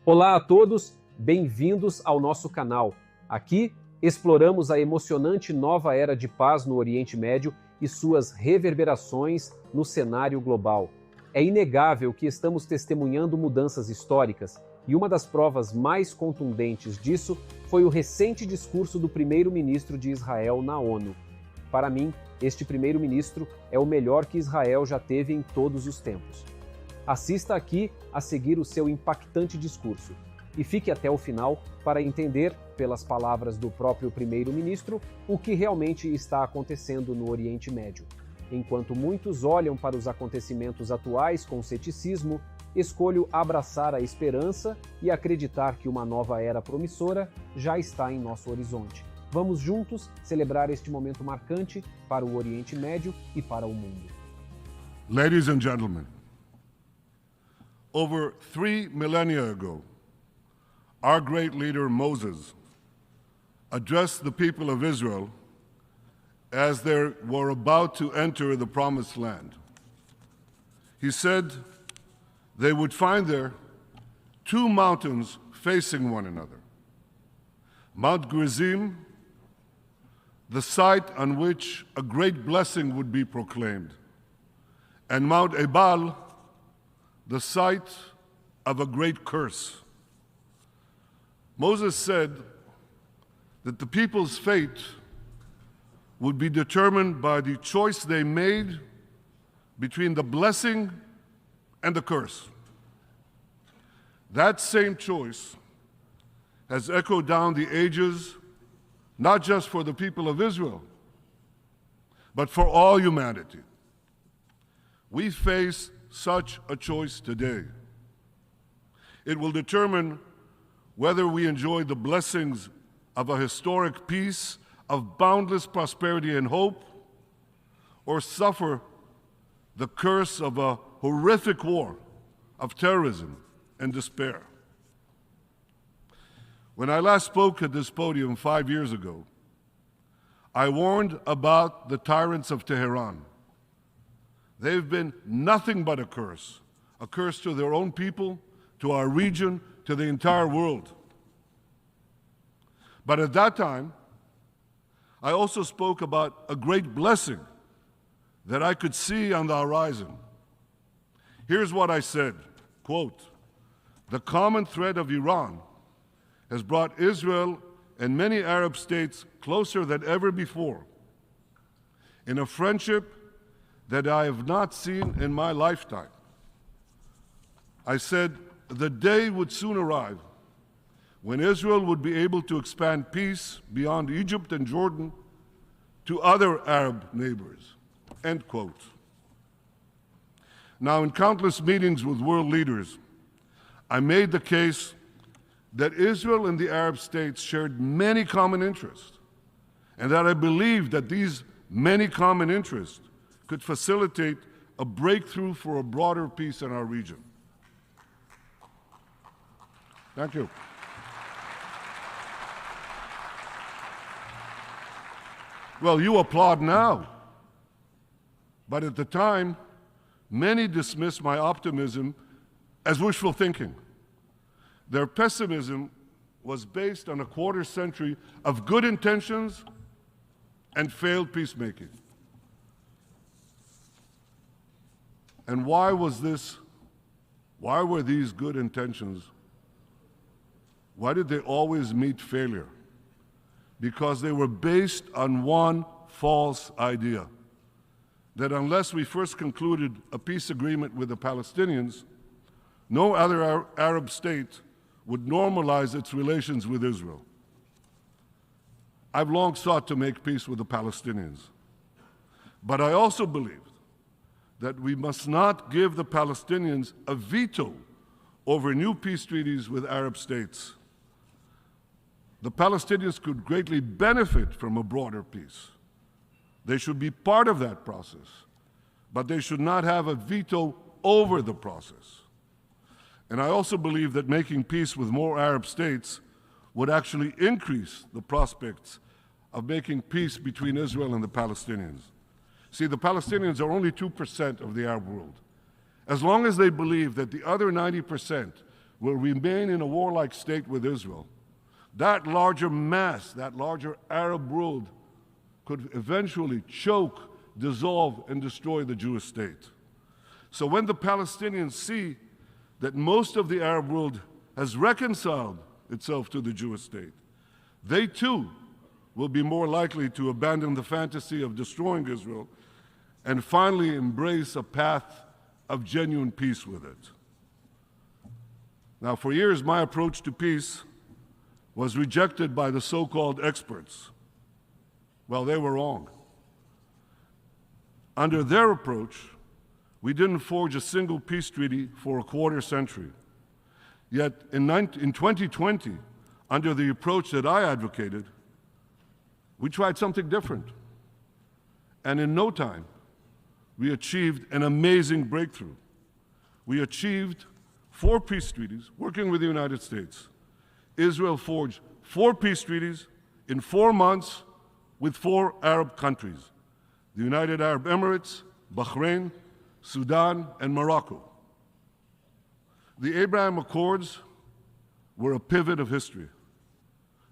Olá a todos, bem-vindos ao nosso canal. Aqui exploramos a emocionante nova era de paz no Oriente Médio e suas reverberações no cenário global. É inegável que estamos testemunhando mudanças históricas, e uma das provas mais contundentes disso foi o recente discurso do Primeiro Ministro de Israel na ONU. Para mim, este Primeiro-Ministro é o melhor que Israel já teve em todos os tempos. Assista aqui a seguir o seu impactante discurso e fique até o final para entender, pelas palavras do próprio Primeiro-Ministro, o que realmente está acontecendo no Oriente Médio. Enquanto muitos olham para os acontecimentos atuais com ceticismo, escolho abraçar a esperança e acreditar que uma nova era promissora já está em nosso horizonte. Vamos juntos celebrar este momento marcante para o Oriente Médio e para o mundo. Ladies and gentlemen, over 3 millennia ago, our great leader Moses addressed the people of Israel as they were about to enter the Promised Land. He said they would find there two mountains facing one another. Mount Gerizim, the site on which a great blessing would be proclaimed, and Mount Ebal, the site of a great curse. Moses said that the people's fate would be determined by the choice they made between the blessing and the curse. That same choice has echoed down the ages, not just for the people of Israel, but for all humanity. We face such a choice today. It will determine whether we enjoy the blessings of a historic peace, of boundless prosperity and hope, or suffer the curse of a horrific war, of terrorism and despair. When I last spoke at this podium 5 years ago, I warned about the tyrants of Tehran. They've been nothing but a curse to their own people, to our region, to the entire world. But at that time, I also spoke about a great blessing that I could see on the horizon. Here's what I said, quote, "The common thread of Iran has brought Israel and many Arab states closer than ever before in a friendship that I have not seen in my lifetime." I said the day would soon arrive when Israel would be able to expand peace beyond Egypt and Jordan to other Arab neighbors, end quote. Now, in countless meetings with world leaders, I made the case that Israel and the Arab states shared many common interests, and that I believed that these many common interests could facilitate a breakthrough for a broader peace in our region. Thank you. Well, you applaud now, but at the time, many dismissed my optimism as wishful thinking. Their pessimism was based on a quarter century of good intentions and failed peacemaking. And why was this? Why were these good intentions? Why did they always meet failure? Because they were based on one false idea, that unless we first concluded a peace agreement with the Palestinians, no other Arab state would normalize its relations with Israel. I've long sought to make peace with the Palestinians, but I also believed that we must not give the Palestinians a veto over new peace treaties with Arab states. The Palestinians could greatly benefit from a broader peace. They should be part of that process, but they should not have a veto over the process. And I also believe that making peace with more Arab states would actually increase the prospects of making peace between Israel and the Palestinians. See, the Palestinians are only 2% of the Arab world. As long as they believe that the other 90% will remain in a warlike state with Israel, that larger mass, that larger Arab world could eventually choke, dissolve, and destroy the Jewish state. So when the Palestinians see that most of the Arab world has reconciled itself to the Jewish state, they too will be more likely to abandon the fantasy of destroying Israel and finally embrace a path of genuine peace with it. Now, for years, my approach to peace was rejected by the so-called experts. Well, they were wrong. Under their approach, we didn't forge a single peace treaty for a quarter century. Yet in 2020, under the approach that I advocated, we tried something different. And in no time, we achieved an amazing breakthrough. We achieved 4 peace treaties working with the United States. Israel forged 4 peace treaties in 4 months with 4 Arab countries: the United Arab Emirates, Bahrain, Sudan, and Morocco. The Abraham Accords were a pivot of history.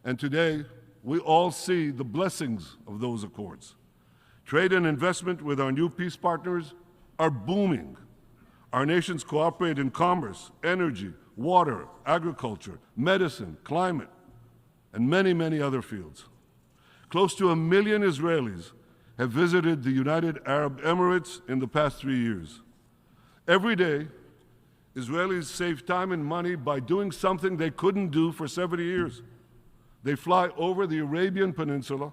And today, we all see the blessings of those accords. Trade and investment with our new peace partners are booming. Our nations cooperate in commerce, energy, water, agriculture, medicine, climate, and many, many other fields. Close to 1 million Israelis have visited the United Arab Emirates in the past 3 years. Every day, Israelis save time and money by doing something they couldn't do for 70 years. They fly over the Arabian Peninsula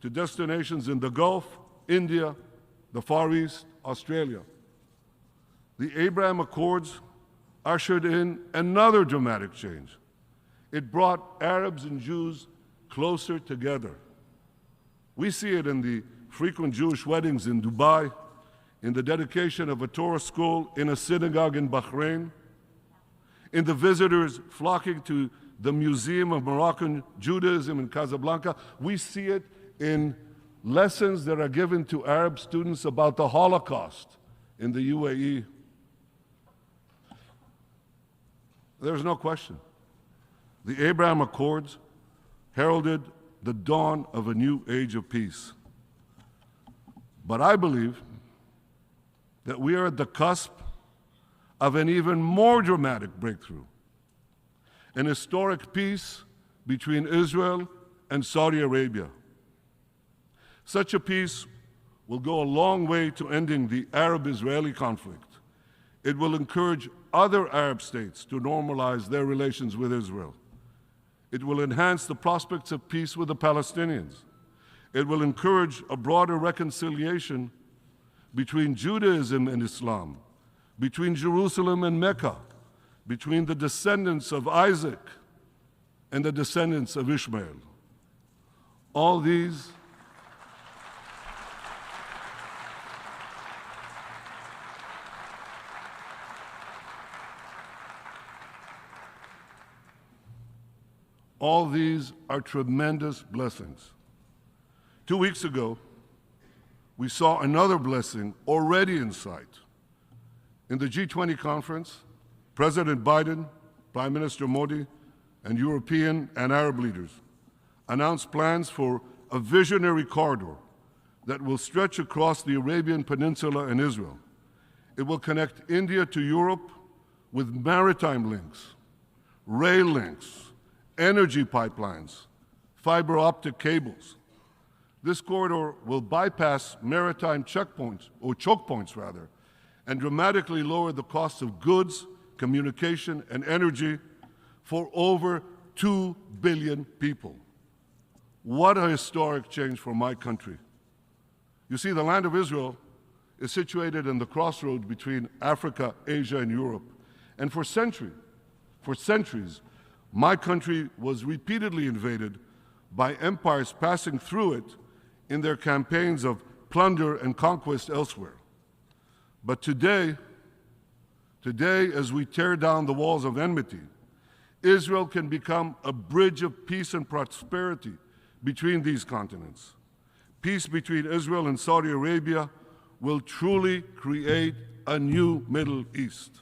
to destinations in the Gulf, India, the Far East, Australia. The Abraham Accords ushered in another dramatic change. It brought Arabs and Jews closer together. We see it in the frequent Jewish weddings in Dubai, in the dedication of a Torah school in a synagogue in Bahrain, in the visitors flocking to the Museum of Moroccan Judaism in Casablanca. We see it in lessons that are given to Arab students about the Holocaust in the UAE. There's no question. The Abraham Accords heralded the dawn of a new age of peace. But I believe that we are at the cusp of an even more dramatic breakthrough, an historic peace between Israel and Saudi Arabia. Such a peace will go a long way to ending the Arab-Israeli conflict. It will encourage other Arab states to normalize their relations with Israel. It will enhance the prospects of peace with the Palestinians. It will encourage a broader reconciliation between Judaism and Islam, between Jerusalem and Mecca, between the descendants of Isaac and the descendants of Ishmael. All these are tremendous blessings. 2 weeks ago, we saw another blessing already in sight. In the G20 conference, President Biden, Prime Minister Modi, and European and Arab leaders announced plans for a visionary corridor that will stretch across the Arabian Peninsula and Israel. It will connect India to Europe with maritime links, rail links, energy pipelines, fiber optic cables. This corridor will bypass maritime checkpoints, or choke points rather, and dramatically lower the cost of goods, communication, and energy for over 2 billion people. What a historic change for my country. You see, the land of Israel is situated in the crossroads between Africa, Asia, and Europe. And for centuries, my country was repeatedly invaded by empires passing through it in their campaigns of plunder and conquest elsewhere. But today, as we tear down the walls of enmity, Israel can become a bridge of peace and prosperity between these continents. Peace between Israel and Saudi Arabia will truly create a new Middle East.